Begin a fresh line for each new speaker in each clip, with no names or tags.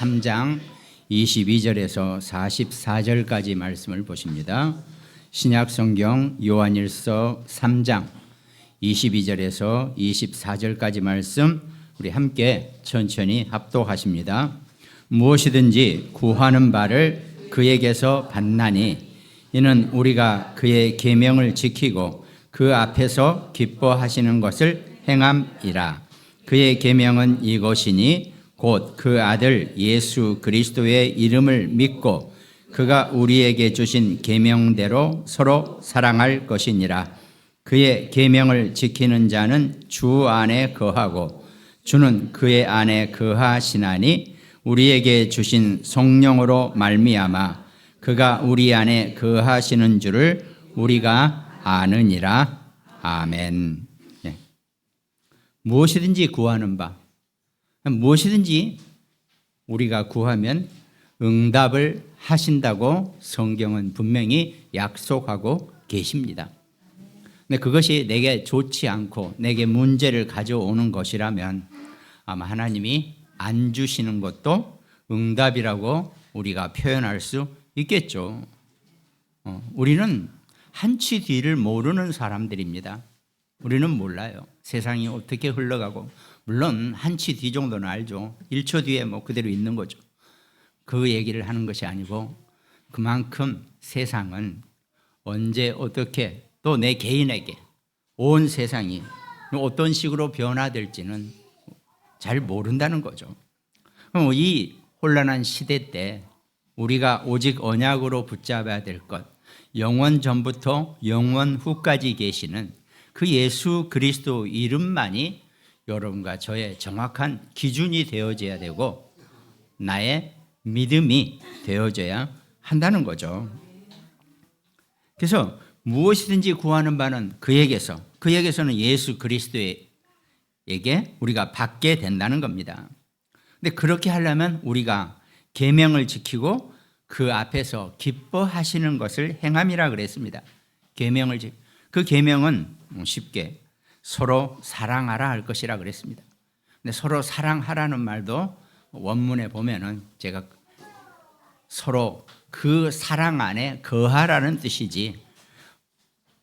3장 22절에서 44절까지 말씀을 보십니다. 신약성경 요한일서 3장 22절에서 24절까지 말씀 우리 함께 천천히 합독하십니다. 무엇이든지 구하는 바를 그에게서 받나니 이는 우리가 그의 계명을 지키고 그 앞에서 기뻐하시는 것을 행함이라. 그의 계명은 이것이니 곧 그 아들 예수 그리스도의 이름을 믿고 그가 우리에게 주신 계명대로 서로 사랑할 것이니라. 그의 계명을 지키는 자는 주 안에 거하고 주는 그의 안에 거하시나니 우리에게 주신 성령으로 말미암아 그가 우리 안에 거하시는 줄을 우리가 아느니라. 아멘. 네. 무엇이든지 구하는 바, 무엇이든지 우리가 구하면 응답을 하신다고 성경은 분명히 약속하고 계십니다. 근데 그것이 내게 좋지 않고 내게 문제를 가져오는 것이라면 아마 하나님이 안 주시는 것도 응답이라고 우리가 표현할 수 있겠죠. 우리는 한치 뒤를 모르는 사람들입니다. 우리는 몰라요. 세상이 어떻게 흘러가고, 물론 한치 뒤 정도는 알죠. 1초 뒤에 뭐 그대로 있는 거죠. 그 얘기를 하는 것이 아니고 그만큼 세상은 언제 어떻게 또 내 개인에게 온 세상이 어떤 식으로 변화될지는 잘 모른다는 거죠. 그럼 이 혼란한 시대 때 우리가 오직 언약으로 붙잡아야 될 것, 영원 전부터 영원 후까지 계시는 그 예수 그리스도 이름만이 여러분과 저의 정확한 기준이 되어져야 되고 나의 믿음이 되어져야 한다는 거죠. 그래서 무엇이든지 구하는 바는 그에게서는 예수 그리스도에게 우리가 받게 된다는 겁니다. 근데 그렇게 하려면 우리가 계명을 지키고 그 앞에서 기뻐하시는 것을 행함이라 그랬습니다. 그 계명은 쉽게 서로 사랑하라 할 것이라 그랬습니다. 근데 서로 사랑하라는 말도 원문에 보면은 제가 서로 그 사랑 안에 거하라는 뜻이지,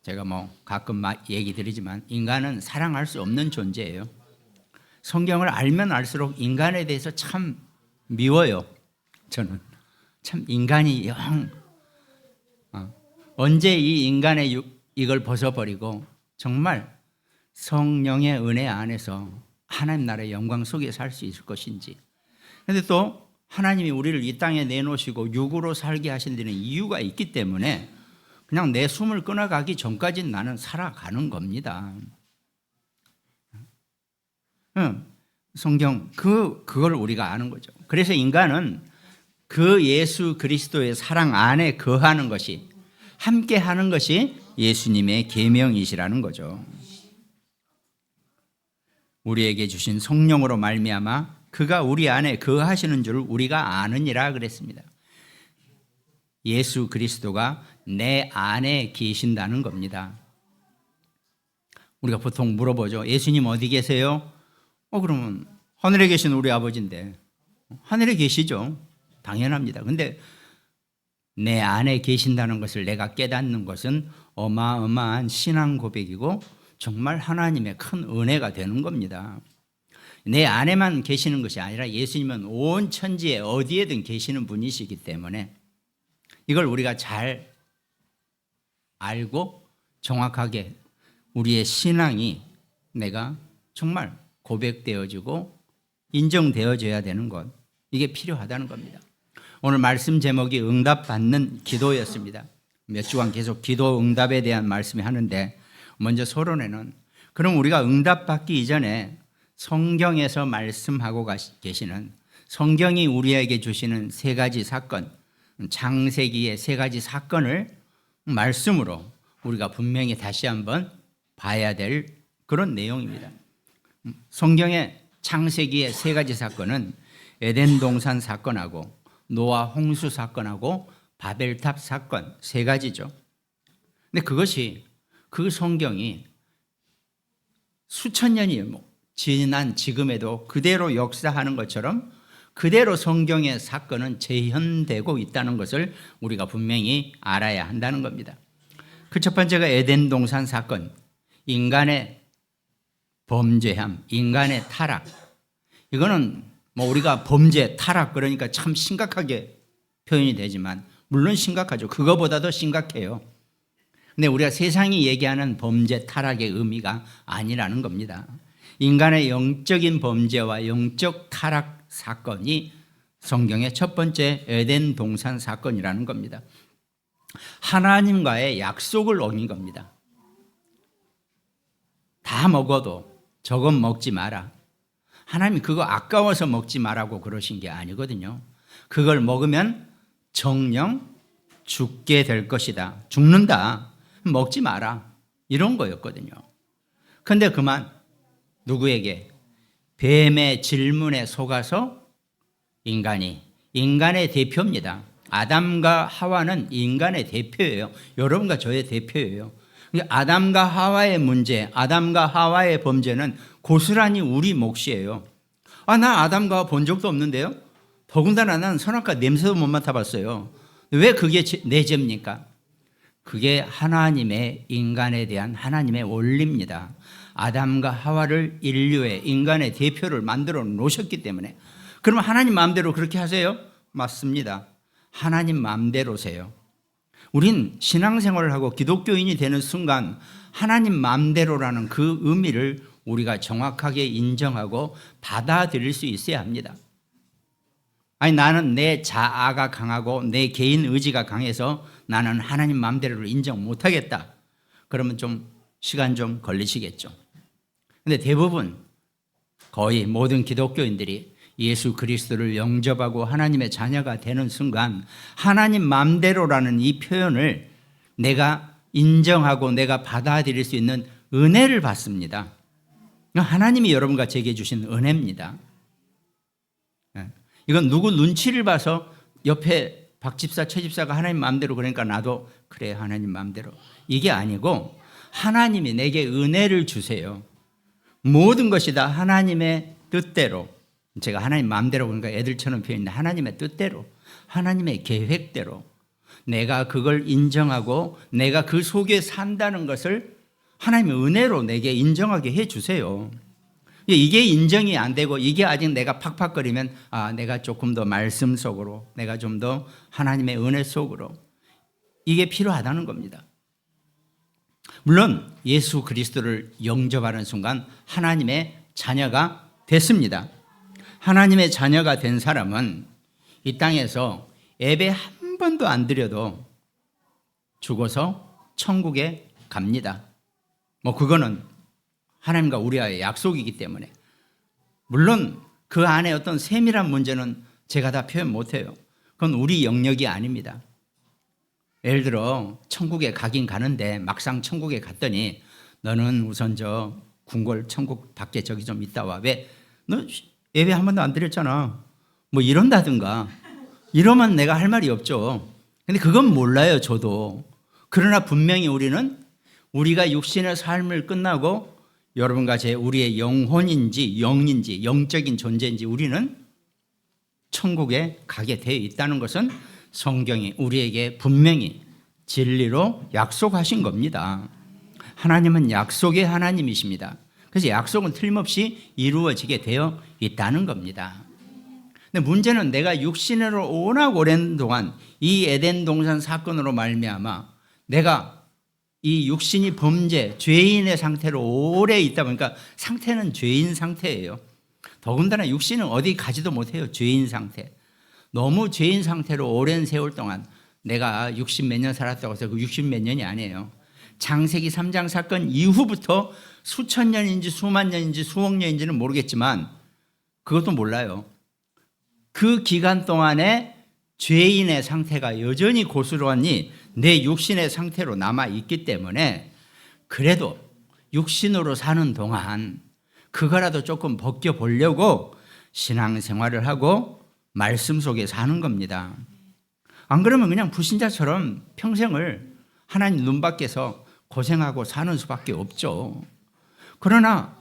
제가 뭐 가끔 얘기 드리지만 인간은 사랑할 수 없는 존재예요. 성경을 알면 알수록 인간에 대해서 참 미워요. 저는 참 인간이 언제 이 인간의 이걸 벗어버리고 정말 성령의 은혜 안에서 하나님 나라의 영광 속에 살 수 있을 것인지. 그런데 또 하나님이 우리를 이 땅에 내놓으시고 육으로 살게 하신 데는 이유가 있기 때문에 그냥 내 숨을 끊어가기 전까지는 나는 살아가는 겁니다. 성경 그걸 우리가 아는 거죠. 그래서 인간은 그 예수 그리스도의 사랑 안에 거하는 것이, 함께 하는 것이 예수님의 계명이시라는 거죠. 우리에게 주신 성령으로 말미암아 그가 우리 안에 거하시는 줄 우리가 아느니라 그랬습니다. 예수 그리스도가 내 안에 계신다는 겁니다. 우리가 보통 물어보죠. 예수님 어디 계세요? 그러면 하늘에 계신 우리 아버지인데, 하늘에 계시죠. 당연합니다. 근데 내 안에 계신다는 것을 내가 깨닫는 것은 어마어마한 신앙 고백이고 정말 하나님의 큰 은혜가 되는 겁니다. 내 안에만 계시는 것이 아니라 예수님은 온 천지에 어디에든 계시는 분이시기 때문에 이걸 우리가 잘 알고 정확하게 우리의 신앙이 내가 정말 고백되어지고 인정되어져야 되는 것, 이게 필요하다는 겁니다. 오늘 말씀 제목이 응답받는 기도였습니다. 몇 주간 계속 기도 응답에 대한 말씀을 하는데, 먼저 서론에는 그럼 우리가 응답받기 이전에 성경에서 말씀하고 계시는, 성경이 우리에게 주시는 세 가지 사건, 창세기의 세 가지 사건을 말씀으로 우리가 분명히 다시 한번 봐야 될 그런 내용입니다. 성경의 창세기의 세 가지 사건은 에덴 동산 사건하고 노아 홍수 사건하고 바벨탑 사건, 세 가지죠. 근데 그것이 그 성경이 수천 년이 지난 지금에도 그대로 역사하는 것처럼 그대로 성경의 사건은 재현되고 있다는 것을 우리가 분명히 알아야 한다는 겁니다. 그 첫 번째가 에덴 동산 사건, 인간의 범죄함, 인간의 타락. 이거는 뭐 우리가 범죄, 타락 그러니까 참 심각하게 표현이 되지만 물론 심각하죠. 그거보다도 심각해요. 근데 우리가 세상이 얘기하는 범죄, 타락의 의미가 아니라는 겁니다. 인간의 영적인 범죄와 영적 타락 사건이 성경의 첫 번째 에덴 동산 사건이라는 겁니다. 하나님과의 약속을 어긴 겁니다. 다 먹어도 저건 먹지 마라. 하나님이 그거 아까워서 먹지 말라고 그러신 게 아니거든요. 그걸 먹으면 정령 죽게 될 것이다. 죽는다. 먹지 마라. 이런 거였거든요. 그런데 그만 누구에게? 뱀의 질문에 속아서 인간의 대표입니다. 아담과 하와는 인간의 대표예요. 여러분과 저의 대표예요. 아담과 하와의 문제, 아담과 하와의 범죄는 고스란히 우리 몫이에요. 나 아담과 하와 본 적도 없는데요. 더군다나 나는 선악과 냄새도 못 맡아봤어요. 왜 그게 내 죄입니까? 그게 하나님의 인간에 대한 하나님의 원리입니다. 아담과 하와를 인류의 인간의 대표를 만들어 놓으셨기 때문에. 그러면 하나님 마음대로 그렇게 하세요? 맞습니다. 하나님 마음대로세요. 우린 신앙생활을 하고 기독교인이 되는 순간 하나님 마음대로라는 그 의미를 우리가 정확하게 인정하고 받아들일 수 있어야 합니다. 아니 나는 내 자아가 강하고 내 개인 의지가 강해서 나는 하나님 마음대로를 인정 못하겠다. 그러면 좀 시간 좀 걸리시겠죠. 그런데 대부분 거의 모든 기독교인들이 예수 그리스도를 영접하고 하나님의 자녀가 되는 순간 하나님 마음대로라는 이 표현을 내가 인정하고 내가 받아들일 수 있는 은혜를 받습니다. 하나님이 여러분과 제게 주신 은혜입니다. 이건 누구 눈치를 봐서 옆에 박 집사, 최 집사가 하나님 마음대로 그러니까 나도 그래 하나님 마음대로 이게 아니고 하나님이 내게 은혜를 주세요. 모든 것이 다 하나님의 뜻대로 제가 하나님 마음대로 그러니까 애들처럼 표현했는데 하나님의 뜻대로 하나님의 계획대로 내가 그걸 인정하고 내가 그 속에 산다는 것을 하나님의 은혜로 내게 인정하게 해 주세요. 이게 인정이 안 되고 이게 아직 내가 팍팍거리면 내가 조금 더 말씀 속으로 내가 좀 더 하나님의 은혜 속으로 이게 필요하다는 겁니다. 물론 예수 그리스도를 영접하는 순간 하나님의 자녀가 됐습니다. 하나님의 자녀가 된 사람은 이 땅에서 예배 한 번도 안 드려도 죽어서 천국에 갑니다. 그거는 하나님과 우리와의 약속이기 때문에 물론 그 안에 어떤 세밀한 문제는 제가 다 표현 못해요. 그건 우리 영역이 아닙니다. 예를 들어 천국에 가긴 가는데 막상 천국에 갔더니 너는 우선 저 궁궐 천국 밖에 저기 좀 있다 와. 왜? 너 예배 한 번도 안 드렸잖아. 이런다든가 이러면 내가 할 말이 없죠. 근데 그건 몰라요 저도. 그러나 분명히 우리는 우리가 육신의 삶을 끝나고 여러분과 우리의 영혼인지 영인지 영적인 존재인지 우리는 천국에 가게 되어 있다는 것은 성경이 우리에게 분명히 진리로 약속하신 겁니다. 하나님은 약속의 하나님이십니다. 그래서 약속은 틀림없이 이루어지게 되어 있다는 겁니다. 근데 문제는 내가 육신으로 워낙 오랜 동안 이 에덴 동산 사건으로 말미암아 내가 이 육신이 범죄, 죄인의 상태로 오래 있다 보니까 상태는 죄인 상태예요. 더군다나 육신은 어디 가지도 못해요. 죄인 상태. 너무 죄인 상태로 오랜 세월 동안 내가 60 몇 년 살았다고 해서 그 60 몇 년이 아니에요. 창세기 3장 사건 이후부터 수천 년인지 수만 년인지 수억 년인지는 모르겠지만 그것도 몰라요. 그 기간 동안에 죄인의 상태가 여전히 고스란히 내 육신의 상태로 남아있기 때문에 그래도 육신으로 사는 동안 그거라도 조금 벗겨보려고 신앙생활을 하고 말씀 속에 사는 겁니다. 안 그러면 그냥 불신자처럼 평생을 하나님 눈 밖에서 고생하고 사는 수밖에 없죠. 그러나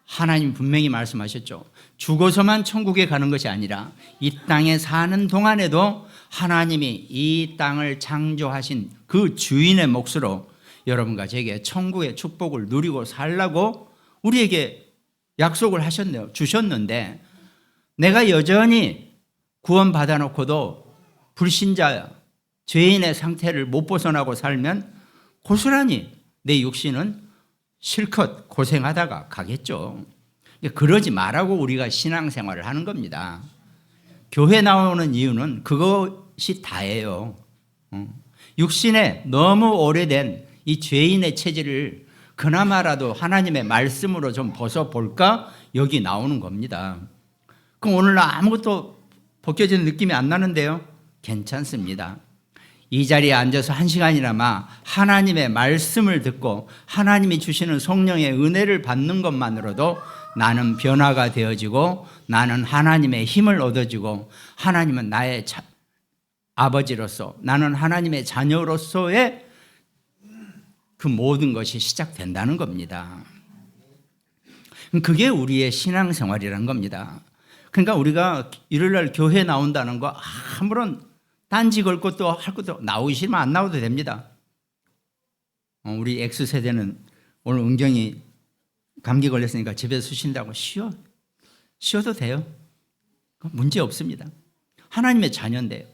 하나님 분명히 말씀하셨죠. 죽어서만 천국에 가는 것이 아니라 이 땅에 사는 동안에도 하나님이 이 땅을 창조하신 그 주인의 몫으로 여러분과 제게 천국의 축복을 누리고 살라고 우리에게 약속을 하셨네요. 주셨는데 내가 여전히 구원받아 놓고도 불신자 죄인의 상태를 못 벗어나고 살면 고스란히 내 육신은 실컷 고생하다가 가겠죠. 그러지 말라고 우리가 신앙생활을 하는 겁니다. 교회 나오는 이유는 그것이 다예요. 육신에 너무 오래된 이 죄인의 체질을 그나마라도 하나님의 말씀으로 좀 벗어볼까? 여기 나오는 겁니다. 그럼 오늘 아무것도 벗겨지는 느낌이 안 나는데요? 괜찮습니다. 이 자리에 앉아서 1시간이나마 하나님의 말씀을 듣고 하나님이 주시는 성령의 은혜를 받는 것만으로도 나는 변화가 되어지고 나는 하나님의 힘을 얻어지고 하나님은 나의 아버지로서 나는 하나님의 자녀로서의 그 모든 것이 시작된다는 겁니다. 그게 우리의 신앙생활이라는 겁니다. 그러니까 우리가 일요일날 교회 나온다는 거 아무런 딴지 걸 것도 할 것도 나오시면 안 나와도 됩니다. 우리 X세대는 오늘 은경이 감기 걸렸으니까 집에서 쉬신다고 쉬어도 돼요. 문제 없습니다. 하나님의 자녀인데요.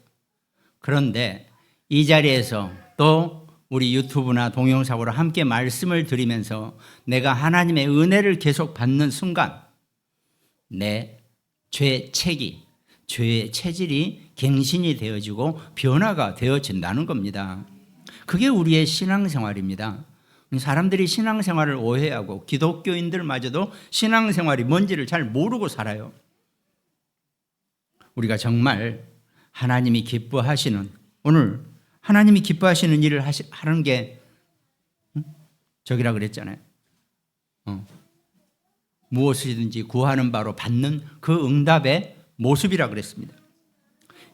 그런데 이 자리에서 또 우리 유튜브나 동영상으로 함께 말씀을 드리면서 내가 하나님의 은혜를 계속 받는 순간 내 죄책이 죄의 체질이 갱신이 되어지고 변화가 되어진다는 겁니다. 그게 우리의 신앙생활입니다. 사람들이 신앙생활을 오해하고 기독교인들마저도 신앙생활이 뭔지를 잘 모르고 살아요. 우리가 정말 하나님이 기뻐하시는 오늘 하나님이 기뻐하시는 일을 하는 게 저기라 그랬잖아요. 무엇이든지 구하는 바로 받는 그 응답의 모습이라 그랬습니다.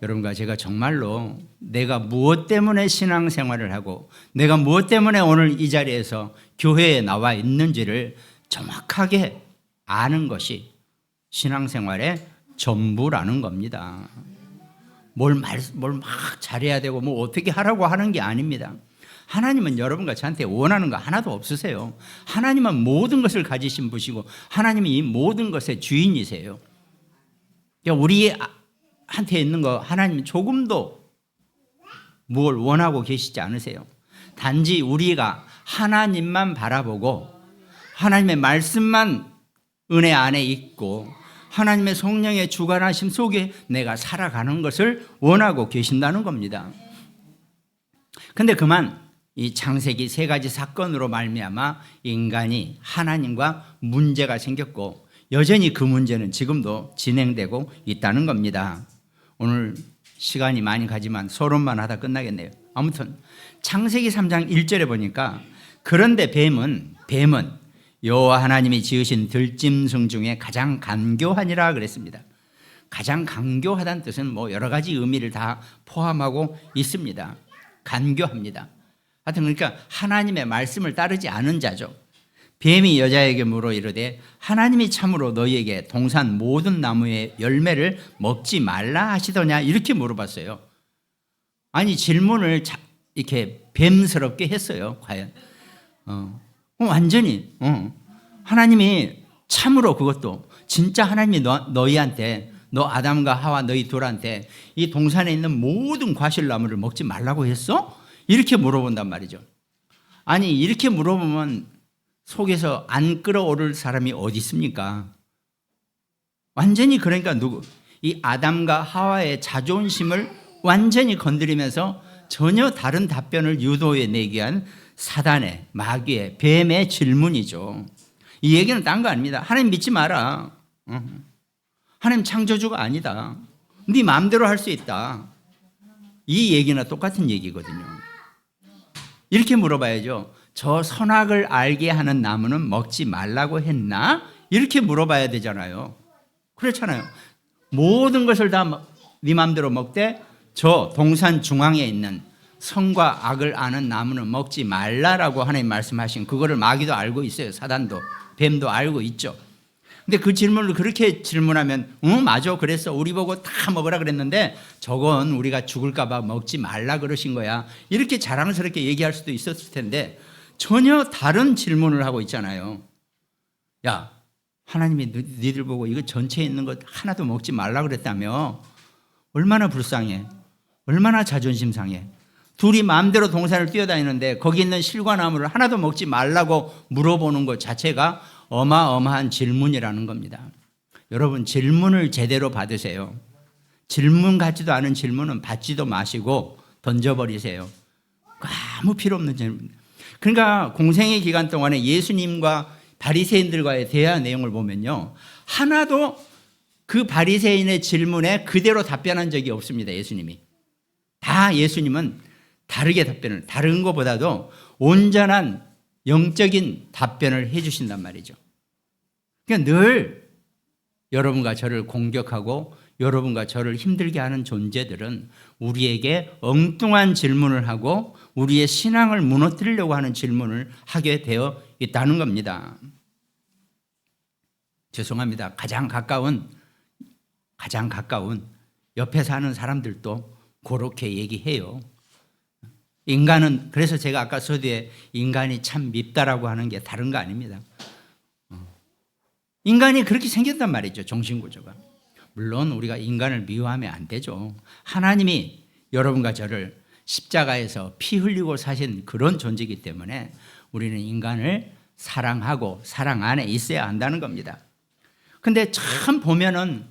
여러분과 제가 정말로 내가 무엇 때문에 신앙생활을 하고 내가 무엇 때문에 오늘 이 자리에서 교회에 나와 있는지를 정확하게 아는 것이 신앙생활의 전부라는 겁니다. 뭘 막 잘해야 되고 뭐 어떻게 하라고 하는 게 아닙니다. 하나님은 여러분과 저한테 원하는 거 하나도 없으세요. 하나님은 모든 것을 가지신 분이시고 하나님이 이 모든 것의 주인이세요. 그러니까 우리한테 있는 거 하나님은 조금도 뭘 원하고 계시지 않으세요. 단지 우리가 하나님만 바라보고 하나님의 말씀만 은혜 안에 있고 하나님의 성령의 주관하심 속에 내가 살아가는 것을 원하고 계신다는 겁니다. 그런데 그만 이 창세기 3가지 사건으로 말미암아 인간이 하나님과 문제가 생겼고 여전히 그 문제는 지금도 진행되고 있다는 겁니다. 오늘 시간이 많이 가지만 서론만 하다 끝나겠네요. 아무튼 창세기 3장 1절에 보니까 그런데 뱀은 여호와 하나님이 지으신 들짐승 중에 가장 간교하니라 그랬습니다. 가장 간교하다는 뜻은 뭐 여러 가지 의미를 다 포함하고 있습니다. 간교합니다. 하여튼 그러니까 하나님의 말씀을 따르지 않은 자죠. 뱀이 여자에게 물어 이르되 하나님이 참으로 너희에게 동산 모든 나무의 열매를 먹지 말라 하시더냐 이렇게 물어봤어요. 아니 질문을 이렇게 뱀스럽게 했어요. 과연 완전히 하나님이 참으로 그것도 진짜 하나님이 너희한테 너 아담과 하와 너희 둘한테 이 동산에 있는 모든 과실나무를 먹지 말라고 했어? 이렇게 물어본단 말이죠. 아니 이렇게 물어보면 속에서 안 끓어오를 사람이 어디 있습니까? 완전히 그러니까 이 아담과 하와의 자존심을 완전히 건드리면서 전혀 다른 답변을 유도해내게 한 사단의 마귀의 뱀의 질문이죠. 이 얘기는 딴 거 아닙니다. 하나님 믿지 마라. 하나님 창조주가 아니다. 네 마음대로 할 수 있다. 이 얘기나 똑같은 얘기거든요. 이렇게 물어봐야죠. 저 선악을 알게 하는 나무는 먹지 말라고 했나? 이렇게 물어봐야 되잖아요. 그렇잖아요. 모든 것을 다 네 마음대로 먹되 저 동산 중앙에 있는 선과 악을 아는 나무는 먹지 말라라고 하나님 말씀하신 그거를 마귀도 알고 있어요. 사단도 뱀도 알고 있죠. 근데 그 질문을 그렇게 질문하면 응 맞아 그랬어 우리 보고 다 먹으라 그랬는데 저건 우리가 죽을까 봐 먹지 말라 그러신 거야 이렇게 자랑스럽게 얘기할 수도 있었을 텐데 전혀 다른 질문을 하고 있잖아요. 야 하나님이 니들 보고 이거 전체에 있는 것 하나도 먹지 말라 그랬다며. 얼마나 불쌍해. 얼마나 자존심 상해. 둘이 마음대로 동산을 뛰어다니는데 거기 있는 실과 나무를 하나도 먹지 말라고 물어보는 것 자체가 어마어마한 질문이라는 겁니다. 여러분 질문을 제대로 받으세요. 질문 같지도 않은 질문은 받지도 마시고 던져버리세요. 아무 필요 없는 질문. 그러니까 공생의 기간 동안에 예수님과 바리새인들과의 대화 내용을 보면요. 하나도 그 바리새인의 질문에 그대로 답변한 적이 없습니다. 예수님이. 다 예수님은 다르게 답변을 다른 것보다도 온전한 영적인 답변을 해 주신단 말이죠. 그러니까 늘 여러분과 저를 공격하고 여러분과 저를 힘들게 하는 존재들은 우리에게 엉뚱한 질문을 하고 우리의 신앙을 무너뜨리려고 하는 질문을 하게 되어 있다는 겁니다. 죄송합니다. 가장 가까운 옆에 사는 사람들도 그렇게 얘기해요. 인간은 그래서 제가 아까 서두에 인간이 참 밉다라고 하는 게 다른 거 아닙니다. 인간이 그렇게 생겼단 말이죠. 정신구조가. 물론 우리가 인간을 미워하면 안 되죠. 하나님이 여러분과 저를 십자가에서 피 흘리고 사신 그런 존재이기 때문에 우리는 인간을 사랑하고 사랑 안에 있어야 한다는 겁니다. 근데 참 보면은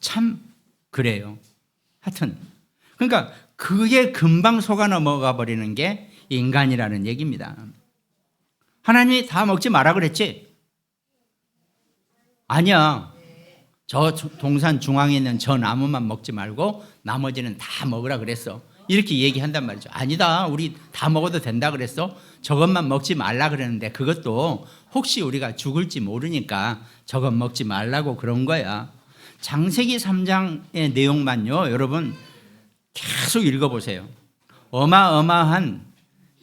참 그래요. 하여튼 그러니까 그게 금방 속아 넘어가 버리는 게 인간이라는 얘기입니다. 하나님이 다 먹지 마라 그랬지? 아니야. 저 동산 중앙에 있는 저 나무만 먹지 말고 나머지는 다 먹으라 그랬어. 이렇게 얘기한단 말이죠. 아니다. 우리 다 먹어도 된다 그랬어. 저것만 먹지 말라 그랬는데 그것도 혹시 우리가 죽을지 모르니까 저것 먹지 말라고 그런 거야. 창세기 3장의 내용만요. 여러분 계속 읽어보세요. 어마어마한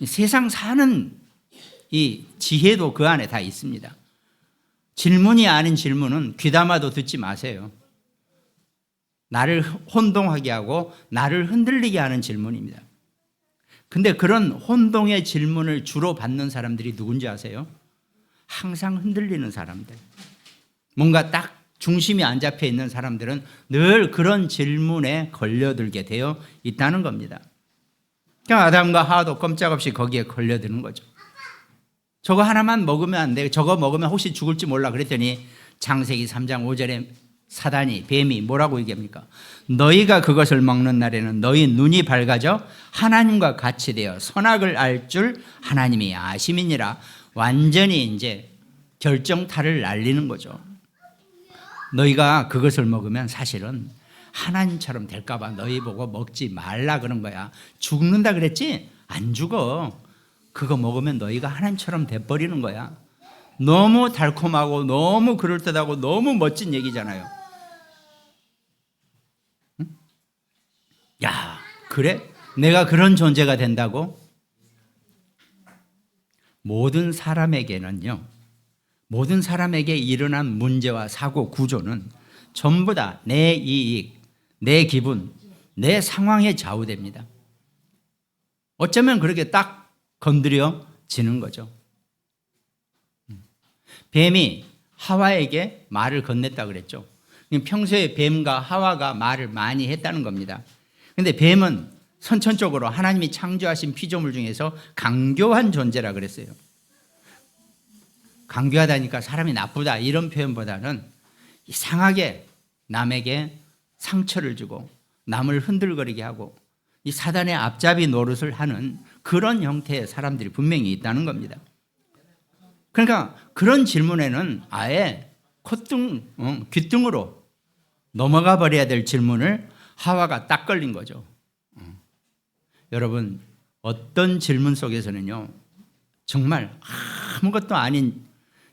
세상 사는 이 지혜도 그 안에 다 있습니다. 질문이 아닌 질문은 귀담아도 듣지 마세요. 나를 혼동하게 하고 나를 흔들리게 하는 질문입니다. 근데 그런 혼동의 질문을 주로 받는 사람들이 누군지 아세요? 항상 흔들리는 사람들. 뭔가 딱 중심이 안 잡혀 있는 사람들은 늘 그런 질문에 걸려들게 되어 있다는 겁니다. 그러니까 아담과 하와도 꼼짝없이 거기에 걸려드는 거죠. 저거 하나만 먹으면 안 돼. 저거 먹으면 혹시 죽을지 몰라 그랬더니 창세기 3장 5절에 사단이 뱀이 뭐라고 얘기합니까? 너희가 그것을 먹는 날에는 너희 눈이 밝아져 하나님과 같이 되어 선악을 알 줄 하나님이 아심이니라. 완전히 이제 결정타를 날리는 거죠. 너희가 그것을 먹으면 사실은 하나님처럼 될까 봐 너희 보고 먹지 말라 그런 거야. 죽는다 그랬지? 안 죽어. 그거 먹으면 너희가 하나님처럼 돼버리는 거야. 너무 달콤하고 너무 그럴듯하고 너무 멋진 얘기잖아요. 응? 야, 그래? 내가 그런 존재가 된다고? 모든 사람에게는요. 모든 사람에게 일어난 문제와 사고 구조는 전부 다 내 이익, 내 기분, 내 상황에 좌우됩니다. 어쩌면 그렇게 딱 건드려지는 거죠. 뱀이 하와에게 말을 건넸다 그랬죠. 평소에 뱀과 하와가 말을 많이 했다는 겁니다. 그런데 뱀은 선천적으로 하나님이 창조하신 피조물 중에서 강교한 존재라 그랬어요. 강교하다니까 사람이 나쁘다 이런 표현보다는 이상하게 남에게 상처를 주고 남을 흔들거리게 하고 이 사단의 앞잡이 노릇을 하는 그런 형태의 사람들이 분명히 있다는 겁니다. 그러니까 그런 질문에는 아예 귓등으로 넘어가 버려야 될 질문을 하와가 딱 걸린 거죠. 여러분 어떤 질문 속에서는요 정말 아무것도 아닌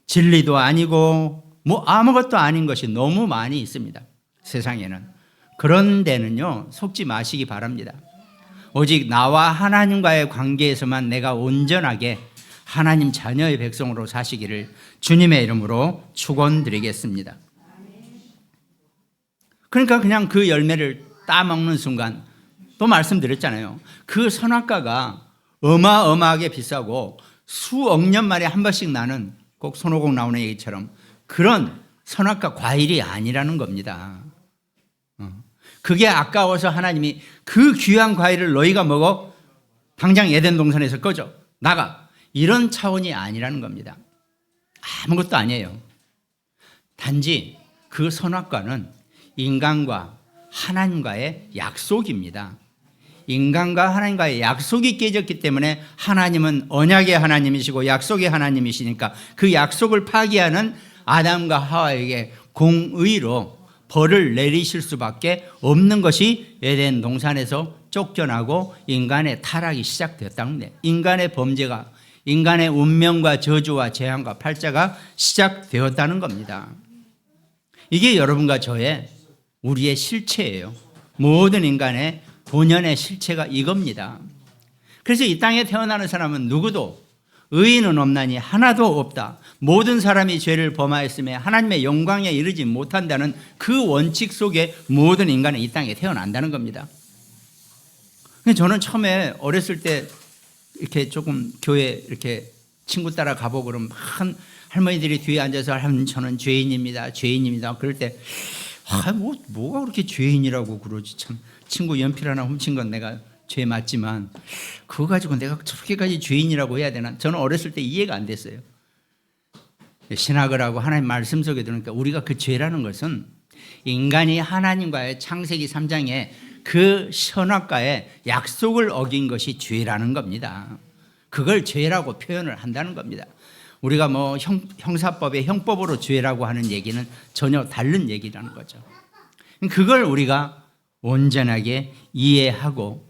진리도 아니고 뭐 아무것도 아닌 것이 너무 많이 있습니다. 세상에는. 그런 데는요 속지 마시기 바랍니다. 오직 나와 하나님과의 관계에서만 내가 온전하게 하나님 자녀의 백성으로 사시기를 주님의 이름으로 축원드리겠습니다. 그러니까 그냥 그 열매를 따먹는 순간, 또 말씀드렸잖아요. 그 선악과가 어마어마하게 비싸고 수억 년 만에 한 번씩 나는, 꼭 손오공 나오는 얘기처럼 그런 선악과 과일이 아니라는 겁니다. 그게 아까워서 하나님이 그 귀한 과일을 너희가 먹어 당장 에덴 동산에서 꺼져 나가, 이런 차원이 아니라는 겁니다. 아무것도 아니에요. 단지 그 선악과는 인간과 하나님과의 약속입니다. 인간과 하나님과의 약속이 깨졌기 때문에 하나님은 언약의 하나님이시고 약속의 하나님이시니까 그 약속을 파기하는 아담과 하와에게 공의로 벌을 내리실 수밖에 없는 것이 에덴 동산에서 쫓겨나고 인간의 타락이 시작되었다는 거예요. 인간의 범죄가, 인간의 운명과 저주와 재앙과 팔자가 시작되었다는 겁니다. 이게 여러분과 저의, 우리의 실체예요. 모든 인간의 본연의 실체가 이겁니다. 그래서 이 땅에 태어나는 사람은 누구도 의인은 없나니 하나도 없다. 모든 사람이 죄를 범하였으며 하나님의 영광에 이르지 못한다는 그 원칙 속에 모든 인간은 이 땅에 태어난다는 겁니다. 저는 처음에 어렸을 때 이렇게 조금 교회 이렇게 친구 따라 가보고 그러면 할머니들이 뒤에 앉아서 저는 죄인입니다. 죄인입니다. 그럴 때 뭐가 그렇게 죄인이라고 그러지, 참 친구 연필 하나 훔친 건 내가 죄 맞지만 그거 가지고 내가 저렇게까지 죄인이라고 해야 되나? 저는 어렸을 때 이해가 안 됐어요. 신학을 하고 하나님 말씀 속에 들으니까 우리가 그 죄라는 것은 인간이 하나님과의 창세기 3장에 그 선악과의 약속을 어긴 것이 죄라는 겁니다. 그걸 죄라고 표현을 한다는 겁니다. 우리가 뭐 형사법의 형법으로 죄라고 하는 얘기는 전혀 다른 얘기라는 거죠. 그걸 우리가 온전하게 이해하고,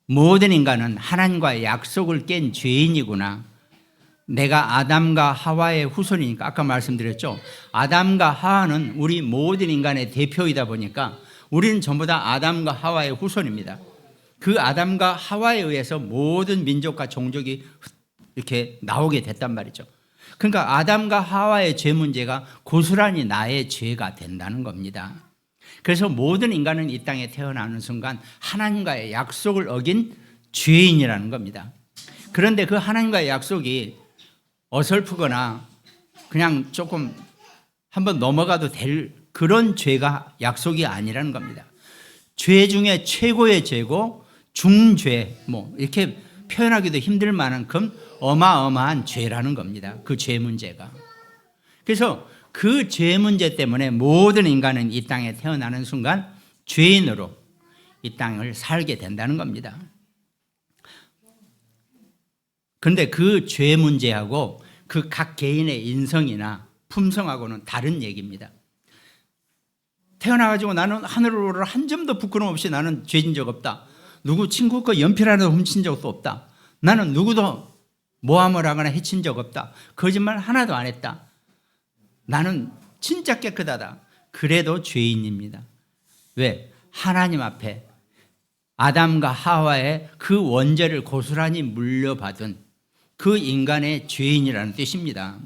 모든 인간은 하나님과의 약속을 깬 죄인이구나. 내가 아담과 하와의 후손이니까, 아까 말씀드렸죠. 아담과 하와는 우리 모든 인간의 대표이다 보니까 우리는 전부 다 아담과 하와의 후손입니다. 그 아담과 하와에 의해서 모든 민족과 종족이 이렇게 나오게 됐단 말이죠. 그러니까 아담과 하와의 죄 문제가 고스란히 나의 죄가 된다는 겁니다. 그래서 모든 인간은 이 땅에 태어나는 순간 하나님과의 약속을 어긴 죄인이라는 겁니다. 그런데 그 하나님과의 약속이 어설프거나 그냥 조금 한번 넘어가도 될 그런 죄가 약속이 아니라는 겁니다. 죄 중에 최고의 죄고 중죄, 이렇게 표현하기도 힘들 만큼 어마어마한 죄라는 겁니다. 그 죄 문제가. 그래서 그 죄 문제 때문에 모든 인간은 이 땅에 태어나는 순간 죄인으로 이 땅을 살게 된다는 겁니다. 그런데 그 죄 문제하고 그 각 개인의 인성이나 품성하고는 다른 얘기입니다. 태어나가지고 나는 하늘을 한 점도 부끄럼 없이 나는 죄진 적 없다. 누구 친구 거 연필 하나도 훔친 적도 없다. 나는 누구도 모함을 하거나 해친 적 없다. 거짓말 하나도 안 했다. 나는 진짜 깨끗하다. 그래도 죄인입니다. 왜? 하나님 앞에 아담과 하와의 그 원죄를 고스란히 물려받은 그 인간의 죄인이라는 뜻입니다.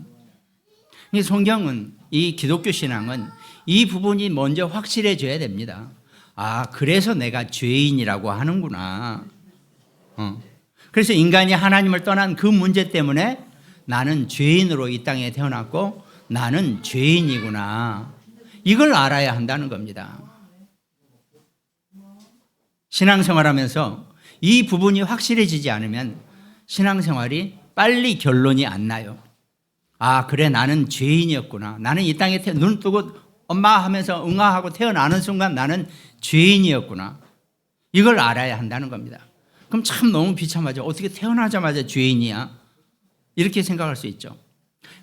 성경은, 이 기독교 신앙은 이 부분이 먼저 확실해져야 됩니다. 그래서 내가 죄인이라고 하는구나. 그래서 인간이 하나님을 떠난 그 문제 때문에 나는 죄인으로 이 땅에 태어났고 나는 죄인이구나. 이걸 알아야 한다는 겁니다. 신앙생활하면서 이 부분이 확실해지지 않으면 신앙생활이 빨리 결론이 안 나요. 그래, 나는 죄인이었구나. 나는 이 땅에 눈 뜨고 엄마 하면서 응아하고 태어나는 순간 나는 죄인이었구나. 이걸 알아야 한다는 겁니다. 그럼 참 너무 비참하죠. 어떻게 태어나자마자 죄인이야? 이렇게 생각할 수 있죠.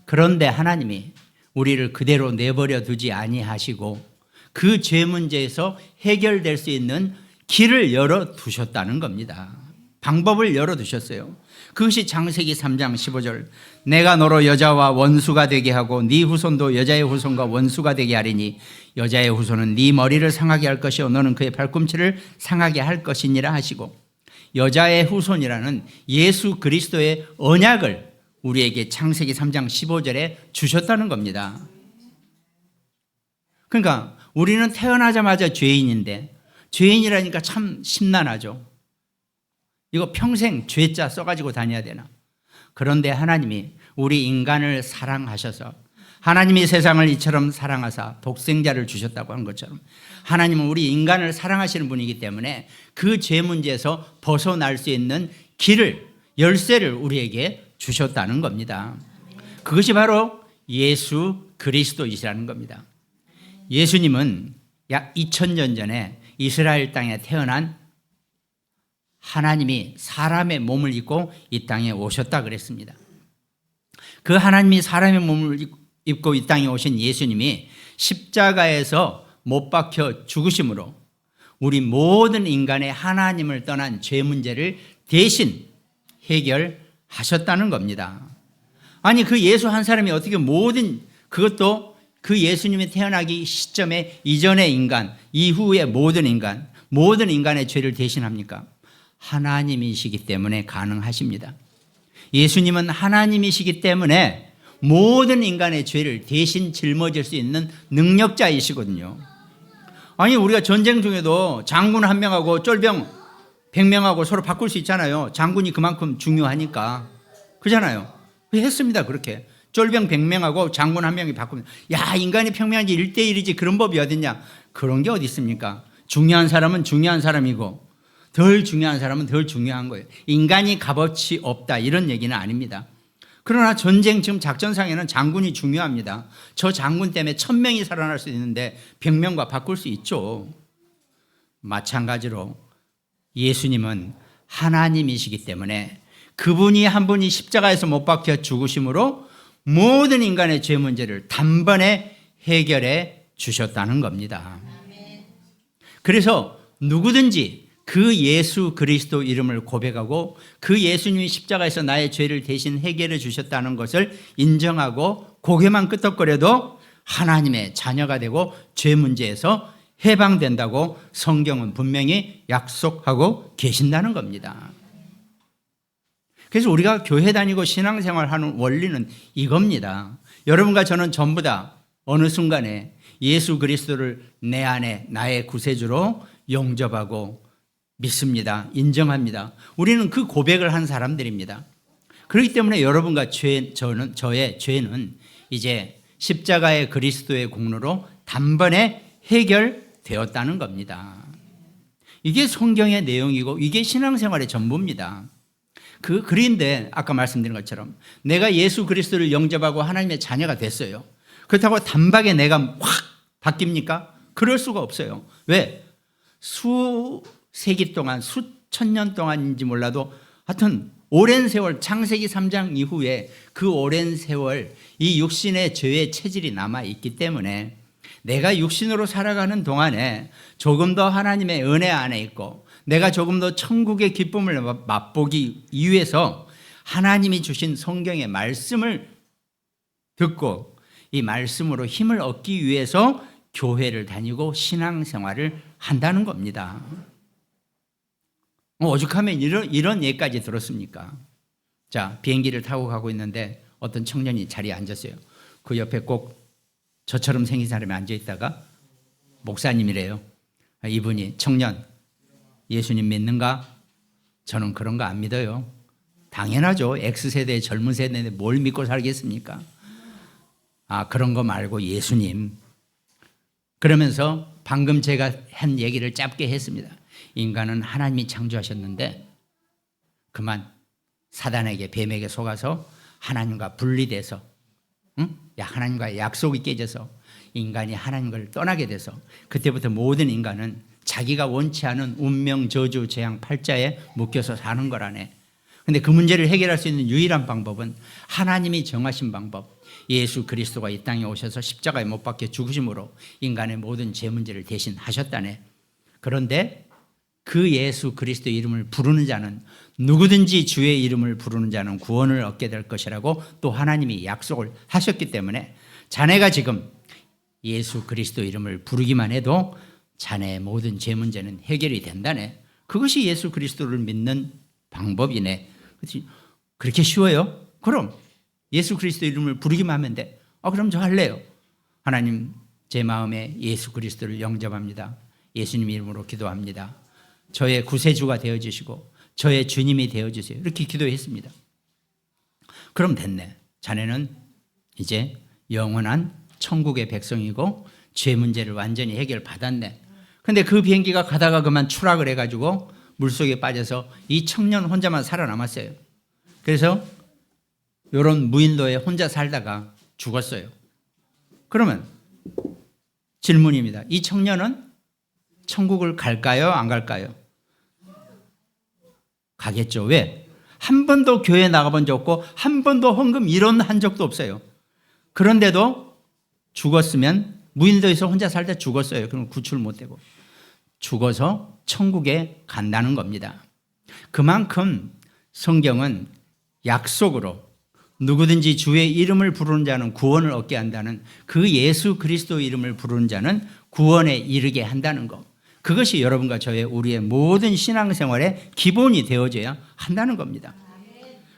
그런데 하나님이 우리를 그대로 내버려 두지 아니하시고 그 죄 문제에서 해결될 수 있는 길을 열어두셨다는 겁니다. 방법을 열어두셨어요. 그것이 창세기 3장 15절, 내가 너로 여자와 원수가 되게 하고 네 후손도 여자의 후손과 원수가 되게 하리니 여자의 후손은 네 머리를 상하게 할 것이요 너는 그의 발꿈치를 상하게 할 것이니라 하시고, 여자의 후손이라는 예수 그리스도의 언약을 우리에게 창세기 3장 15절에 주셨다는 겁니다. 그러니까 우리는 태어나자마자 죄인인데 죄인이라니까 참 심란하죠. 이거 평생 죄자 써가지고 다녀야 되나? 그런데 하나님이 우리 인간을 사랑하셔서 하나님이 세상을 이처럼 사랑하사 독생자를 주셨다고 한 것처럼 하나님은 우리 인간을 사랑하시는 분이기 때문에 그 죄 문제에서 벗어날 수 있는 길을, 열쇠를 우리에게 주셨다는 겁니다. 그것이 바로 예수 그리스도이시라는 겁니다. 예수님은 약 2000년 전에 이스라엘 땅에 태어난 하나님이 사람의 몸을 입고 이 땅에 오셨다 그랬습니다. 그 하나님이 사람의 몸을 입고 이 땅에 오신 예수님이 십자가에서 못 박혀 죽으심으로 우리 모든 인간의 하나님을 떠난 죄 문제를 대신 해결하셨다는 겁니다. 아니 그 예수 한 사람이 어떻게 모든, 그것도 그 예수님이 태어나기 시점에 이전의 인간, 이후의 모든 인간의 죄를 대신합니까? 하나님이시기 때문에 가능하십니다. 예수님은 하나님이시기 때문에 모든 인간의 죄를 대신 짊어질 수 있는 능력자이시거든요. 아니 우리가 전쟁 중에도 장군 한 명하고 쫄병 100명하고 서로 바꿀 수 있잖아요. 장군이 그만큼 중요하니까. 그잖아요. 했습니다. 그렇게 쫄병 100명하고 장군 한 명이 바꾸면, 야 인간이 평면하지 1대1이지 그런 법이 어딨냐. 그런 게 어디 있습니까? 중요한 사람은 중요한 사람이고 덜 중요한 사람은 덜 중요한 거예요. 인간이 값어치 없다 이런 얘기는 아닙니다. 그러나 전쟁 지금 작전상에는 장군이 중요합니다. 저 장군 때문에 1000명이 살아날 수 있는데 100명과 바꿀 수 있죠. 마찬가지로 예수님은 하나님이시기 때문에 그분이 한 분이 십자가에서 못 박혀 죽으심으로 모든 인간의 죄 문제를 단번에 해결해 주셨다는 겁니다. 그래서 누구든지 그 예수 그리스도 이름을 고백하고 그 예수님이 십자가에서 나의 죄를 대신 해결해 주셨다는 것을 인정하고 고개만 끄덕거려도 하나님의 자녀가 되고 죄 문제에서 해방된다고 성경은 분명히 약속하고 계신다는 겁니다. 그래서 우리가 교회 다니고 신앙생활하는 원리는 이겁니다. 여러분과 저는 전부 다 어느 순간에 예수 그리스도를 내 안에 나의 구세주로 영접하고 믿습니다. 인정합니다. 우리는 그 고백을 한 사람들입니다. 그렇기 때문에 여러분과 저의 죄는 이제 십자가의 그리스도의 공로로 단번에 해결되었다는 겁니다. 이게 성경의 내용이고 이게 신앙생활의 전부입니다. 그런데 아까 말씀드린 것처럼 내가 예수 그리스도를 영접하고 하나님의 자녀가 됐어요. 그렇다고 단박에 내가 확 바뀝니까? 그럴 수가 없어요. 왜? 수세기 동안 수천 년 동안인지 몰라도 하여튼 오랜 세월 창세기 3장 이후에 그 오랜 세월 이 육신의 죄의 체질이 남아있기 때문에 내가 육신으로 살아가는 동안에 조금 더 하나님의 은혜 안에 있고 내가 조금 더 천국의 기쁨을 맛보기 위해서 하나님이 주신 성경의 말씀을 듣고 이 말씀으로 힘을 얻기 위해서 교회를 다니고 신앙생활을 한다는 겁니다. 오죽하면 이런 예까지 들었습니까? 자, 비행기를 타고 가고 있는데 어떤 청년이 자리에 앉았어요. 그 옆에 꼭 저처럼 생긴 사람이 앉아있다가 목사님이래요. 이분이 청년 예수님 믿는가? 저는 그런 거 안 믿어요. 당연하죠. X세대 젊은 세대인데 뭘 믿고 살겠습니까? 아, 그런 거 말고 예수님. 그러면서 방금 제가 한 얘기를 짧게 했습니다. 인간은 하나님이 창조하셨는데 그만 사단에게 뱀에게 속아서 하나님과 분리돼서 하나님과의 약속이 깨져서 인간이 하나님을 떠나게 돼서 그때부터 모든 인간은 자기가 원치 않은 운명, 저주, 재앙, 팔자에 묶여서 사는 거라네. 그런데 그 문제를 해결할 수 있는 유일한 방법은 하나님이 정하신 방법, 예수 그리스도가 이 땅에 오셔서 십자가에 못 박혀 죽으심으로 인간의 모든 죄 문제를 대신 하셨다네. 그런데 그 예수 그리스도 이름을 부르는 자는 누구든지 주의 이름을 부르는 자는 구원을 얻게 될 것이라고 또 하나님이 약속을 하셨기 때문에 자네가 지금 예수 그리스도 이름을 부르기만 해도 자네의 모든 죄 문제는 해결이 된다네. 그것이 예수 그리스도를 믿는 방법이네. 그렇게 쉬워요? 그럼 예수 그리스도 이름을 부르기만 하면 돼. 그럼 저 할래요. 하나님 제 마음에 예수 그리스도를 영접합니다. 예수님 이름으로 기도합니다. 저의 구세주가 되어주시고 저의 주님이 되어주세요. 이렇게 기도했습니다. 그럼 됐네. 자네는 이제 영원한 천국의 백성이고 죄 문제를 완전히 해결받았네. 근데 그 비행기가 가다가 그만 추락을 해가지고 물속에 빠져서 이 청년 혼자만 살아남았어요. 그래서 이런 무인도에 혼자 살다가 죽었어요. 그러면 질문입니다. 이 청년은 천국을 갈까요? 안 갈까요? 가겠죠. 왜? 한 번도 교회 나가본 적 없고 한 번도 헌금 이론한 적도 없어요. 그런데도 죽었으면 무인도에서 혼자 살다 죽었어요. 그럼 구출 못 되고 죽어서 천국에 간다는 겁니다. 그만큼 성경은 약속으로 누구든지 주의 이름을 부르는 자는 구원을 얻게 한다는, 그 예수 그리스도 이름을 부르는 자는 구원에 이르게 한다는 것, 그것이 여러분과 저의 우리의 모든 신앙생활의 기본이 되어져야 한다는 겁니다.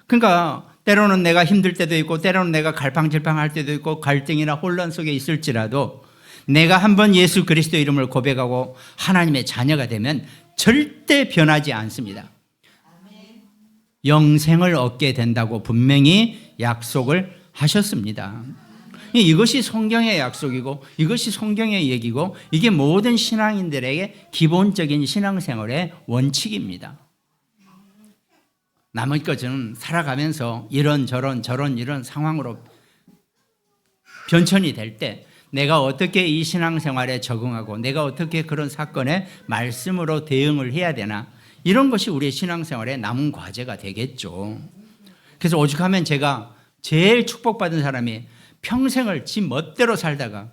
그러니까 때로는 내가 힘들 때도 있고 때로는 내가 갈팡질팡할 때도 있고 갈등이나 혼란 속에 있을지라도 내가 한번 예수 그리스도 이름을 고백하고 하나님의 자녀가 되면 절대 변하지 않습니다. 영생을 얻게 된다고 분명히 약속을 하셨습니다. 이것이 성경의 약속이고 이것이 성경의 얘기고 이게 모든 신앙인들에게 기본적인 신앙생활의 원칙입니다. 남의 것은 살아가면서 이런 상황으로 변천이 될 때 내가 어떻게 이 신앙생활에 적응하고 내가 어떻게 그런 사건에 말씀으로 대응을 해야 되나, 이런 것이 우리의 신앙생활의 남은 과제가 되겠죠. 그래서 오죽하면 제가 제일 축복받은 사람이 평생을 지 멋대로 살다가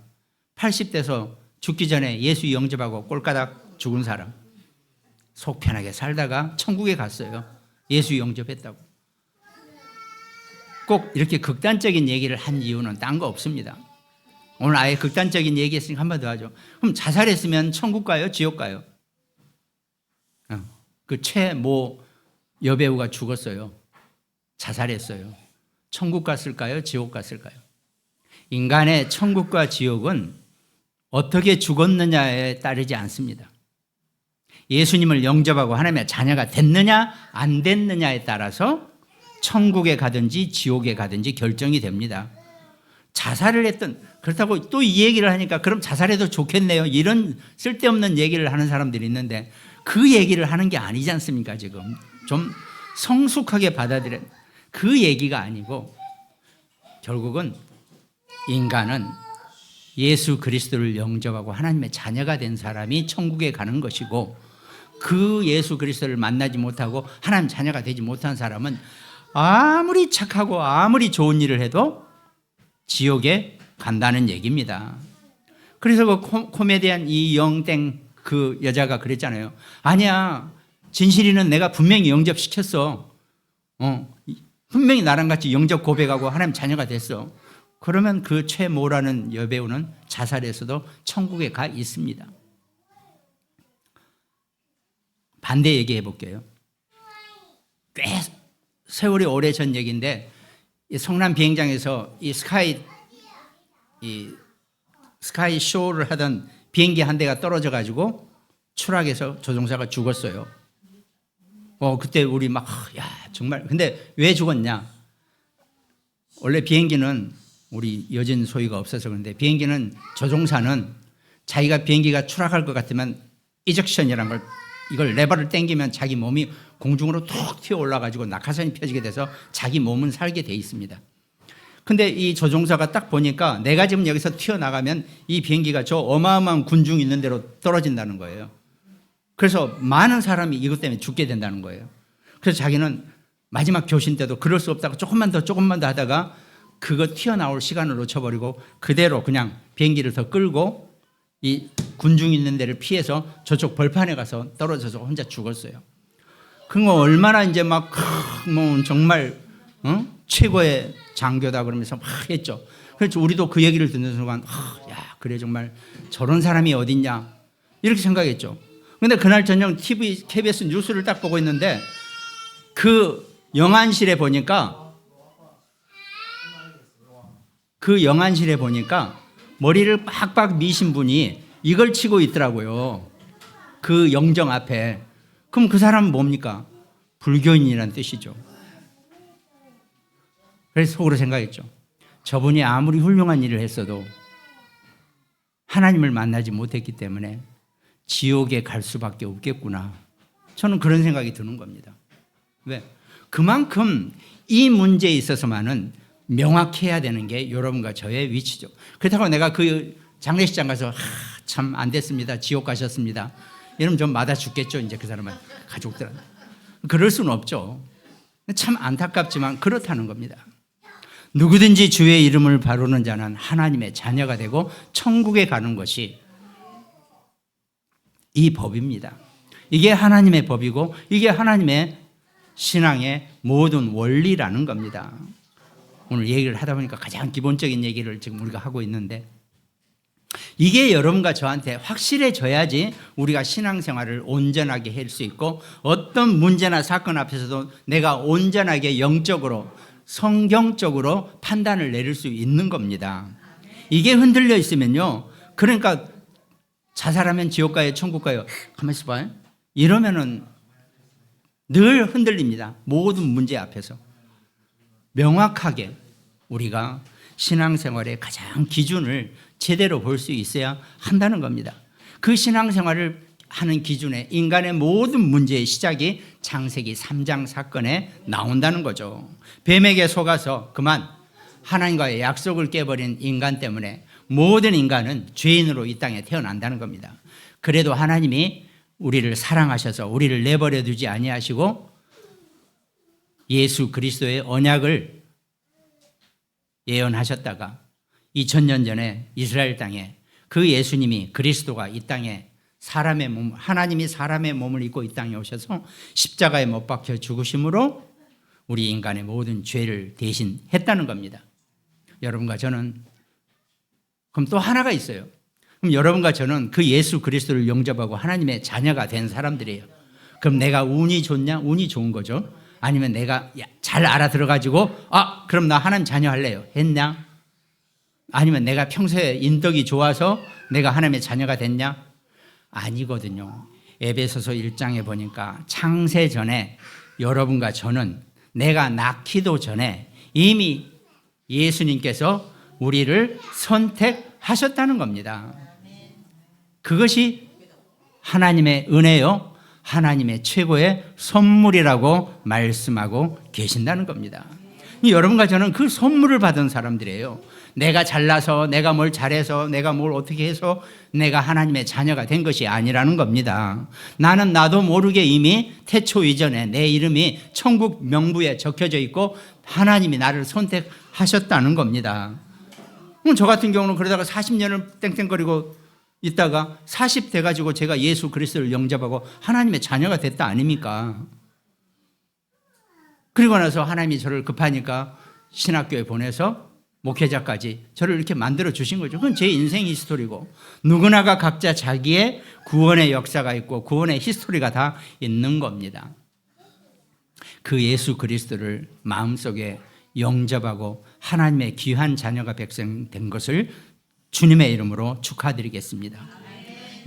80대서 죽기 전에 예수 영접하고 꼴가닥 죽은 사람, 속 편하게 살다가 천국에 갔어요. 예수 영접했다고. 꼭 이렇게 극단적인 얘기를 한 이유는 딴 거 없습니다. 오늘 아예 극단적인 얘기 했으니까 한 번 더 하죠. 그럼 자살했으면 천국 가요? 지옥 가요? 그 최모 여배우가 죽었어요. 자살했어요. 천국 갔을까요? 지옥 갔을까요? 인간의 천국과 지옥은 어떻게 죽었느냐에 따르지 않습니다. 예수님을 영접하고 하나님의 자녀가 됐느냐 안 됐느냐에 따라서 천국에 가든지 지옥에 가든지 결정이 됩니다. 자살을 했던, 그렇다고 또 이 얘기를 하니까 그럼 자살해도 좋겠네요, 이런 쓸데없는 얘기를 하는 사람들이 있는데 그 얘기를 하는 게 아니지 않습니까? 지금 좀 성숙하게 받아들여. 그 얘기가 아니고 결국은 인간은 예수 그리스도를 영접하고 하나님의 자녀가 된 사람이 천국에 가는 것이고, 그 예수 그리스도를 만나지 못하고 하나님 자녀가 되지 못한 사람은 아무리 착하고 아무리 좋은 일을 해도 지옥에 간다는 얘기입니다. 그래서 그 코미디언 이영땡 그 여자가 그랬잖아요. 아니야, 진실이는 내가 분명히 영접시켰어. 분명히 나랑 같이 영접 고백하고 하나님 자녀가 됐어. 그러면 그 최모라는 여배우는 자살해서도 천국에 가 있습니다. 반대 얘기해 볼게요. 꽤 세월이 오래전 얘기인데, 이 성남 비행장에서 이 스카이 쇼를 하던 비행기 한 대가 떨어져 가지고 추락해서 조종사가 죽었어요. 그때 우리 막, 야, 정말. 근데 왜 죽었냐? 원래 비행기는 우리 여진 소유가 없어서 그런데, 비행기는 조종사는 자기가 비행기가 추락할 것 같으면 이젝션이라는 걸, 이걸 레버를 당기면 자기 몸이 공중으로 툭 튀어 올라가지고 낙하산이 펴지게 돼서 자기 몸은 살게 돼 있습니다. 근데 이 조종사가 딱 보니까 내가 지금 여기서 튀어나가면 이 비행기가 저 어마어마한 군중 있는 데로 떨어진다는 거예요. 그래서 많은 사람이 이것 때문에 죽게 된다는 거예요. 그래서 자기는 마지막 교신 때도 그럴 수 없다고 조금만 더 하다가 그거 튀어나올 시간을 놓쳐버리고 그대로 그냥 비행기를 더 끌고 이 군중 있는 데를 피해서 저쪽 벌판에 가서 떨어져서 혼자 죽었어요. 그거 얼마나 이제 막 정말 최고의 장교다 그러면서 막 했죠. 그래서 우리도 그 얘기를 듣는 순간 야, 그래 정말 저런 사람이 어딨냐 이렇게 생각했죠. 근데 그날 저녁 KBS 뉴스를 딱 보고 있는데 그 영안실에 보니까 머리를 빡빡 미신 분이 이걸 치고 있더라고요. 그 영정 앞에. 그럼 그 사람은 뭡니까? 불교인이라는 뜻이죠. 그래서 속으로 생각했죠. 저분이 아무리 훌륭한 일을 했어도 하나님을 만나지 못했기 때문에 지옥에 갈 수밖에 없겠구나. 저는 그런 생각이 드는 겁니다. 왜? 그만큼 이 문제에 있어서만은 명확해야 되는 게 여러분과 저의 위치죠. 그렇다고 내가 그 장례식장 가서 참 안 됐습니다. 지옥 가셨습니다. 이러면 좀 맞아 죽겠죠. 이제 그 사람은 가족들한테. 그럴 수는 없죠. 참 안타깝지만 그렇다는 겁니다. 누구든지 주의 이름을 바르는 자는 하나님의 자녀가 되고 천국에 가는 것이 이 법입니다. 이게 하나님의 법이고 이게 하나님의 신앙의 모든 원리라는 겁니다. 오늘 얘기를 하다 보니까 가장 기본적인 얘기를 지금 우리가 하고 있는데 이게 여러분과 저한테 확실해져야지 우리가 신앙생활을 온전하게 할 수 있고 어떤 문제나 사건 앞에서도 내가 온전하게 영적으로 성경적으로 판단을 내릴 수 있는 겁니다. 이게 흔들려 있으면요. 그러니까 자살하면 지옥 가요, 천국 가요. 가만히 있어봐요. 이러면은 늘 흔들립니다. 모든 문제 앞에서. 명확하게 우리가 신앙생활의 가장 기준을 제대로 볼 수 있어야 한다는 겁니다. 그 신앙생활을 하는 기준에 인간의 모든 문제의 시작이 창세기 3장 사건에 나온다는 거죠. 뱀에게 속아서 그만 하나님과의 약속을 깨버린 인간 때문에 모든 인간은 죄인으로 이 땅에 태어난다는 겁니다. 그래도 하나님이 우리를 사랑하셔서 우리를 내버려 두지 아니하시고 예수 그리스도의 언약을 예언하셨다가 2000년 전에 이스라엘 땅에 그 예수님이 그리스도가 이 땅에 사람의 몸, 하나님이 사람의 몸을 입고 이 땅에 오셔서 십자가에 못 박혀 죽으심으로 우리 인간의 모든 죄를 대신했다는 겁니다. 여러분과 저는 그럼 또 하나가 있어요. 그럼 여러분과 저는 그 예수 그리스도를 영접하고 하나님의 자녀가 된 사람들이에요. 그럼 내가 운이 좋냐? 운이 좋은 거죠. 아니면 내가 잘 알아들어가지고 그럼 나 하나님 자녀 할래요. 했냐? 아니면 내가 평소에 인덕이 좋아서 내가 하나님의 자녀가 됐냐? 아니거든요. 에베소서 1장에 보니까 창세 전에 여러분과 저는 내가 낳기도 전에 이미 예수님께서 우리를 선택하셨다는 겁니다. 그것이 하나님의 은혜요, 하나님의 최고의 선물이라고 말씀하고 계신다는 겁니다. 여러분과 저는 그 선물을 받은 사람들이에요. 내가 잘나서 내가 뭘 잘해서 내가 뭘 어떻게 해서 내가 하나님의 자녀가 된 것이 아니라는 겁니다. 나는 나도 모르게 이미 태초 이전에 내 이름이 천국 명부에 적혀져 있고 하나님이 나를 선택하셨다는 겁니다. 저 같은 경우는 그러다가 40년을 땡땡거리고 있다가 40 돼가지고 제가 예수 그리스도를 영접하고 하나님의 자녀가 됐다 아닙니까? 그리고 나서 하나님이 저를 급하니까 신학교에 보내서 목회자까지 저를 이렇게 만들어 주신 거죠. 그건 제 인생 히스토리고 누구나가 각자 자기의 구원의 역사가 있고 구원의 히스토리가 다 있는 겁니다. 그 예수 그리스도를 마음속에 영접하고 하나님의 귀한 자녀가 백성된 것을 주님의 이름으로 축하드리겠습니다.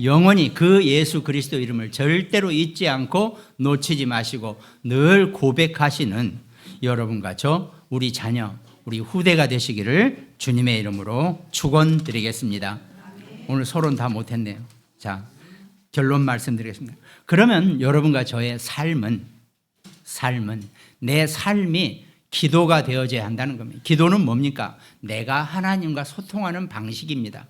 영원히 그 예수 그리스도 이름을 절대로 잊지 않고 놓치지 마시고 늘 고백하시는 여러분과 저 우리 자녀 우리 후대가 되시기를 주님의 이름으로 축원드리겠습니다. 오늘 서론 다 못했네요. 자, 결론 말씀드리겠습니다. 그러면 여러분과 저의 삶은 내 삶이 기도가 되어져야 한다는 겁니다. 기도는 뭡니까? 내가 하나님과 소통하는 방식입니다.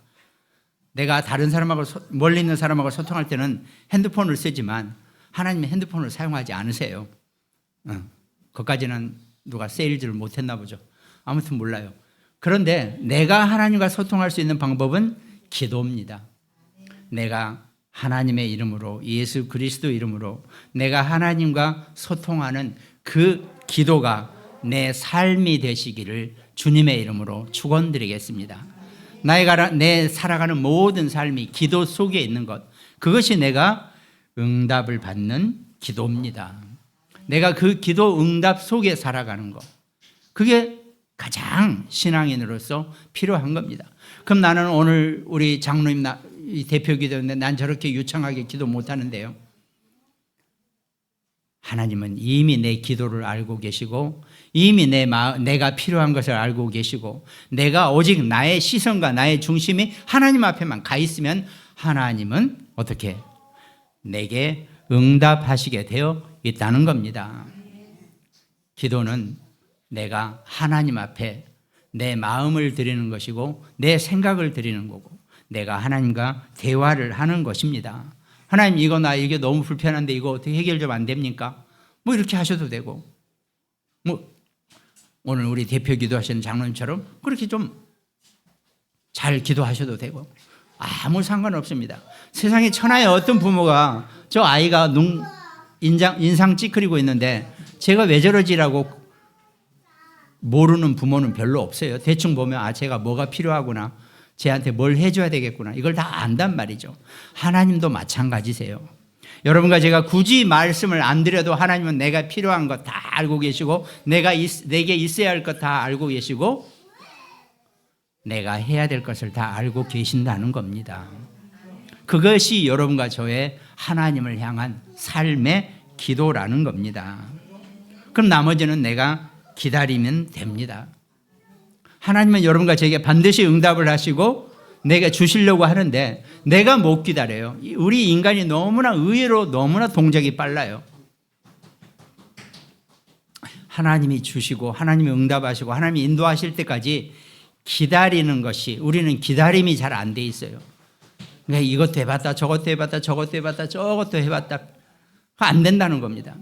내가 다른 사람하고 멀리 있는 사람하고 소통할 때는 핸드폰을 쓰지만 하나님의 핸드폰을 사용하지 않으세요. 그것까지는 누가 세일즈를 못했나 보죠. 아무튼 몰라요. 그런데 내가 하나님과 소통할 수 있는 방법은 기도입니다. 내가 하나님의 이름으로 예수 그리스도 이름으로 내가 하나님과 소통하는 그 기도가 내 삶이 되시기를 주님의 이름으로 축원드리겠습니다. 내 살아가는 모든 삶이 기도 속에 있는 것, 그것이 내가 응답을 받는 기도입니다. 내가 그 기도 응답 속에 살아가는 것, 그게 가장 신앙인으로서 필요한 겁니다. 그럼 나는 오늘 우리 장로님 이 대표 기도인데 난 저렇게 유창하게 기도 못하는데요. 하나님은 이미 내 기도를 알고 계시고 이미 내가 필요한 것을 알고 계시고 내가 오직 나의 시선과 나의 중심이 하나님 앞에만 가 있으면 하나님은 어떻게 내게 응답하시게 되어 있다는 겁니다. 기도는 내가 하나님 앞에 내 마음을 드리는 것이고 내 생각을 드리는 거고 내가 하나님과 대화를 하는 것입니다. 하나님 이게 너무 불편한데 이거 어떻게 해결 좀 안 됩니까? 뭐 이렇게 하셔도 되고 뭐 오늘 우리 대표 기도하시는 장로님처럼 그렇게 좀 잘 기도하셔도 되고 아무 상관없습니다. 세상에 천하에 어떤 부모가 저 아이가 인상 찌그리고 있는데 제가 왜 저러지라고 모르는 부모는 별로 없어요. 대충 보면 제가 뭐가 필요하구나 쟤한테 뭘 해줘야 되겠구나 이걸 다 안단 말이죠. 하나님도 마찬가지세요. 여러분과 제가 굳이 말씀을 안 드려도 하나님은 내가 필요한 것 다 알고 계시고 내게 있어야 할 것 다 알고 계시고 내가 해야 될 것을 다 알고 계신다는 겁니다. 그것이 여러분과 저의 하나님을 향한 삶의 기도라는 겁니다. 그럼 나머지는 내가 기다리면 됩니다. 하나님은 여러분과 저에게 반드시 응답을 하시고 내가 주시려고 하는데 내가 못 기다려요. 우리 인간이 너무나 의외로 너무나 동작이 빨라요. 하나님이 주시고 하나님이 응답하시고 하나님이 인도하실 때까지 기다리는 것이 우리는 기다림이 잘 안 돼 있어요. 그러니까 이것도 해봤다 저것도 해봤다 저것도 해봤다 저것도 해봤다 안 된다는 겁니다.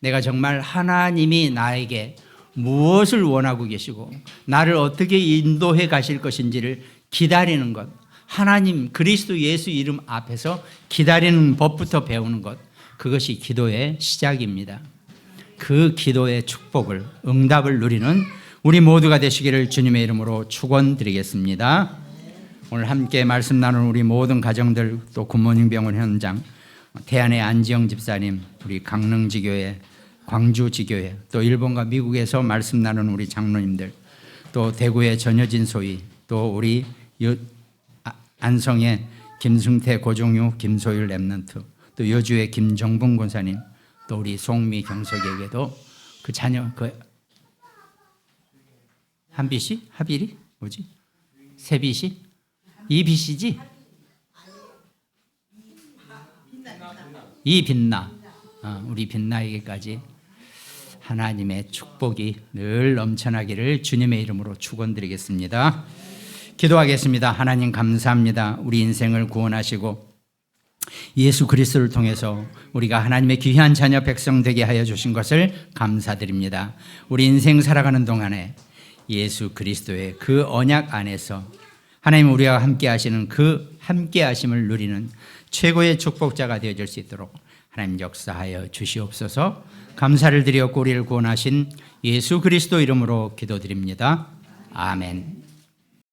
내가 정말 하나님이 나에게 무엇을 원하고 계시고 나를 어떻게 인도해 가실 것인지를 기다리는 것, 하나님 그리스도 예수 이름 앞에서 기다리는 법부터 배우는 것, 그것이 기도의 시작입니다. 그 기도의 축복을 응답을 누리는 우리 모두가 되시기를 주님의 이름으로 축원드리겠습니다. 오늘 함께 말씀 나눈 우리 모든 가정들 또 굿모닝 병원 현장 대안의 안지영 집사님 우리 강릉지교회 광주지교회 또 일본과 미국에서 말씀 나눈 우리 장로님들 또 대구의 전여진 소위 또 우리 안성의 김승태 고종유 김소율 랩런트 또 여주의 김정분 권사님 또 우리 송미 경석에게도 그 자녀 그 한비씨 하비리 뭐지 세비씨 이비씨지 이빛나 우리 빛나에게까지 하나님의 축복이 늘 넘쳐나기를 주님의 이름으로 축원드리겠습니다. 기도하겠습니다. 하나님 감사합니다. 우리 인생을 구원하시고 예수 그리스도를 통해서 우리가 하나님의 귀한 자녀 백성 되게 하여 주신 것을 감사드립니다. 우리 인생 살아가는 동안에 예수 그리스도의 그 언약 안에서 하나님 우리와 함께 하시는 그 함께 하심을 누리는 최고의 축복자가 되어질 수 있도록 하나님 역사하여 주시옵소서. 감사를 드리었고 우리를 구원하신 예수 그리스도 이름으로 기도드립니다. 아멘.